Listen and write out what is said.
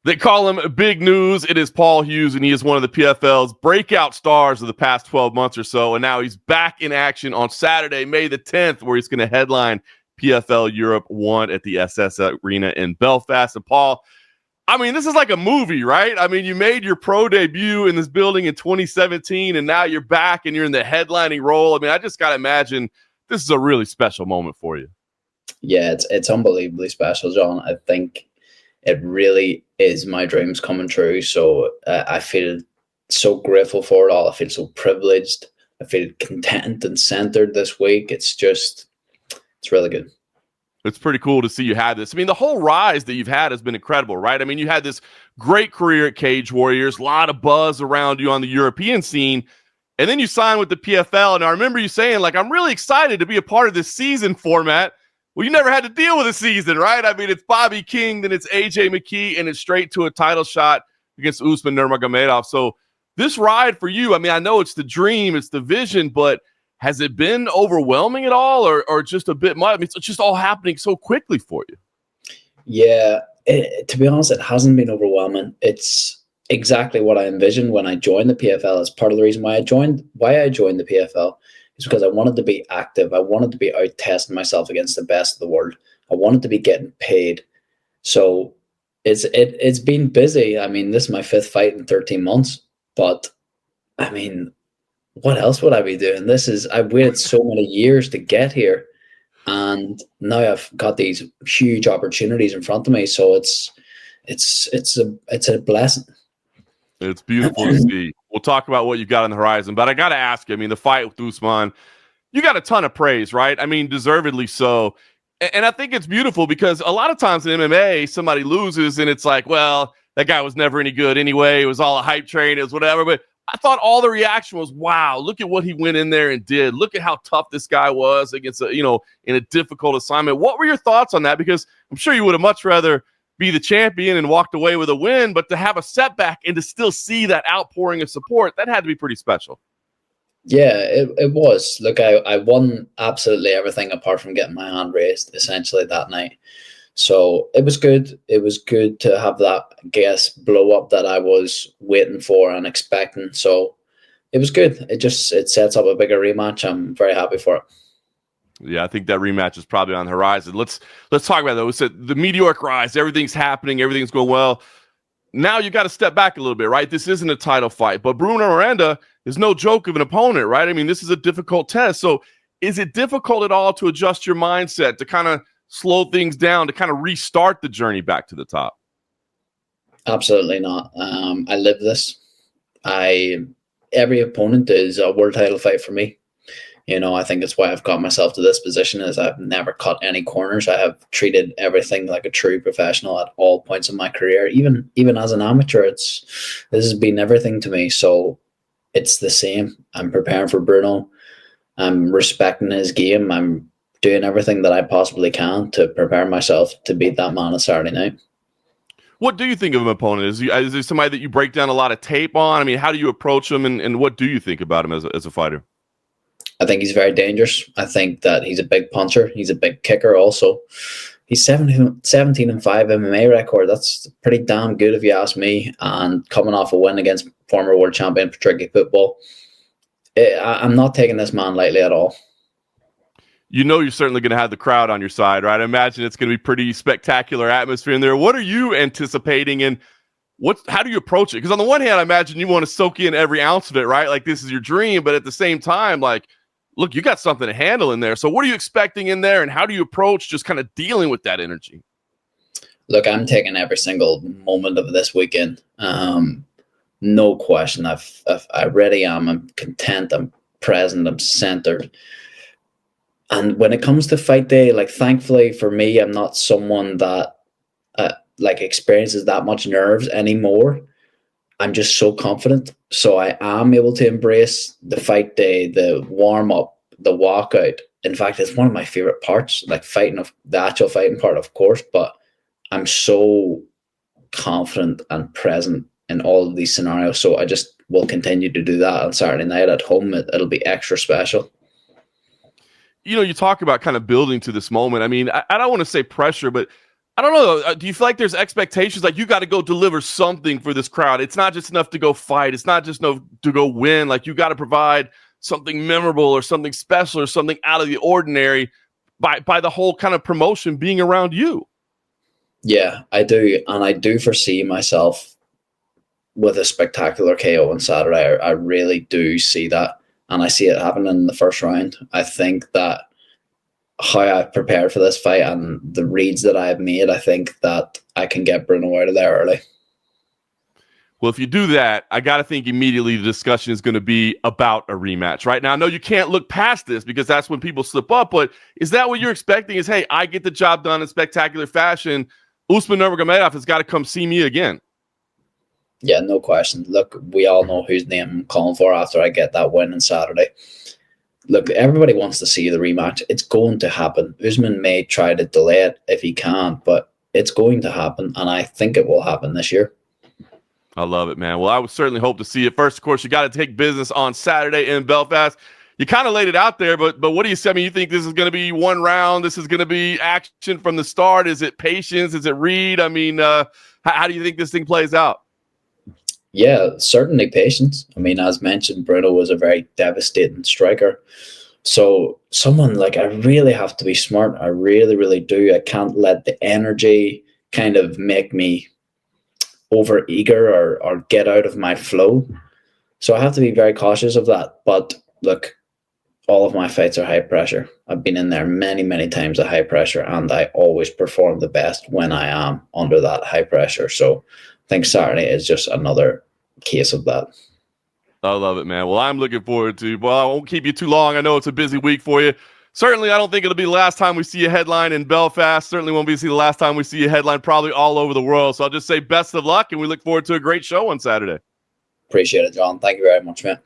They call him Big News. It is Paul Hughes, and he is one of the PFL's breakout stars of the past 12 months or so. And now he's back in action on Saturday, May the 10th, where he's going to headline PFL Europe 1 at the SS Arena in Belfast. And Paul, I mean, this is like a movie, right? I mean, you made your pro debut in this building in 2017, and now you're back and you're in the headlining role. I mean, I just got to imagine this is a really special moment for you. Yeah, it's unbelievably special, John. I think it really is my dreams coming true. So I feel so grateful for it all. I feel so privileged. I feel content and centered this week. It's really good. It's pretty cool to see you have this. I mean, the whole rise that you've had has been incredible, right? I mean, you had this great career at Cage Warriors, a lot of buzz around you on the European scene, and then you signed with the PFL. And I remember you saying, like, I'm really excited to be a part of this season format. Well, you never had to deal with a season, right? I mean, it's Bobby King, then it's AJ McKee, and it's straight to a title shot against Usman Nurmagomedov. So this ride for you, I mean, I know it's the dream, it's the vision, but has it been overwhelming at all or just a bit much? I mean, it's just all happening so quickly for you. Yeah, to be honest, it hasn't been overwhelming. It's exactly what I envisioned when I joined the PFL. It's part of the reason why I joined the PFL. It's because I wanted to be active. I wanted to be out testing myself against the best of the world. I wanted to be getting paid. So it's been busy. I mean, this is my 5th fight in 13 months. But I mean, what else would I be doing? I've waited so many years to get here, and now I've got these huge opportunities in front of me. So it's a blessing. It's beautiful to see. We'll talk about what you've got on the horizon, but I got to ask you, I mean, the fight with Usman, you got a ton of praise, right? I mean, deservedly so. And I think it's beautiful because a lot of times in MMA, somebody loses and it's like, well, that guy was never any good anyway. It was all a hype train. It was whatever. But I thought all the reaction was, wow, look at what he went in there and did. Look at how tough this guy was against, in a difficult assignment. What were your thoughts on that? Because I'm sure you would have much rather be the champion and walked away with a win, but to have a setback and to still see that outpouring of support, that had to be pretty special. Yeah, it was. Look, I won absolutely everything apart from getting my hand raised essentially that night. So it was good. It was good to have that, blow up that I was waiting for and expecting. So it was good. It sets up a bigger rematch. I'm very happy for it. Yeah, I think that rematch is probably on the horizon. Let's talk about that. We said the meteoric rise, everything's happening, everything's going well. Now you got to step back a little bit, right? This isn't a title fight, but Bruno Miranda is no joke of an opponent, right? I mean, this is a difficult test. So is it difficult at all to adjust your mindset, to kind of slow things down, to kind of restart the journey back to the top? Absolutely not. I live this. Every opponent is a world title fight for me. I think that's why I've got myself to this position, is I've never cut any corners. I have treated everything like a true professional at all points in my career. Even as an amateur, this has been everything to me. So it's the same. I'm preparing for Bruno. I'm respecting his game. I'm doing everything that I possibly can to prepare myself to beat that man on Saturday night. What do you think of an opponent? Is there somebody that you break down a lot of tape on? I mean, how do you approach him, and what do you think about him as a fighter? I think he's very dangerous. I think that he's a big puncher. He's a big kicker also. He's 17-5 MMA record. That's pretty damn good if you ask me. And coming off a win against former world champion Patricky Football, I'm not taking this man lightly at all. You're certainly going to have the crowd on your side, right? I imagine it's going to be pretty spectacular atmosphere in there. What are you anticipating, and how do you approach it? Because on the one hand, I imagine you want to soak in every ounce of it, right? Like this is your dream, but at the same time, like, look, you got something to handle in there. So what are you expecting in there, and how do you approach just kind of dealing with that energy? Look, I'm taking every single moment of this weekend. No question. I really am. I'm content. I'm present. I'm centered. And when it comes to fight day, like, thankfully for me, I'm not someone that experiences that much nerves anymore. I'm just so confident. So I am able to embrace the fight day, the warm up, the walkout. In fact, it's one of my favorite parts, like the actual fighting part, of course, but I'm so confident and present in all of these scenarios. So I just will continue to do that on Saturday night at home. It'll be extra special. You talk about kind of building to this moment. I mean, I don't want to say pressure, but I don't know. Do you feel like there's expectations like you got to go deliver something for this crowd? It's not just enough to go fight. It's not just enough to go win. Like you got to provide something memorable or something special or something out of the ordinary by the whole kind of promotion being around you. Yeah, I do. And I do foresee myself with a spectacular KO on Saturday. I really do see that. And I see it happening in the first round. I think that how I've prepared for this fight and the reads that I've made, I think that I can get Bruno out of there early. Well, if you do that, I got to think immediately the discussion is going to be about a rematch. Right now, I know you can't look past this because that's when people slip up, but is that what you're expecting is, hey, I get the job done in spectacular fashion. Usman Nurmagomedov has got to come see me again. Yeah, no question. Look, we all know whose name I'm calling for after I get that win on Saturday. Look, everybody wants to see the rematch. It's going to happen. Usman may try to delay it if he can, but it's going to happen, and I think it will happen this year. I love it, man. Well, I would certainly hope to see it. First, of course, you got to take business on Saturday in Belfast. You kind of laid it out there, but what do you say? I mean, you think this is going to be one round? This is going to be action from the start? Is it patience? Is it read? I mean, how do you think this thing plays out? Yeah, certainly patience. I mean, as mentioned, Bruno was a very devastating striker. So someone like I really have to be smart. I really, really do. I can't let the energy kind of make me over eager or get out of my flow. So I have to be very cautious of that. But look, all of my fights are high pressure. I've been in there many, many times at high pressure, and I always perform the best when I am under that high pressure. So I think Saturday is just another case of that. I love it, man. Well, I'm looking forward to. Well, I won't keep you too long. I know it's a busy week for you. Certainly, I don't think it'll be the last time we see a headline in Belfast. Certainly won't be the last time we see a headline probably all over the world. So I'll just say best of luck, and we look forward to a great show on Saturday. Appreciate it, John. Thank you very much, man.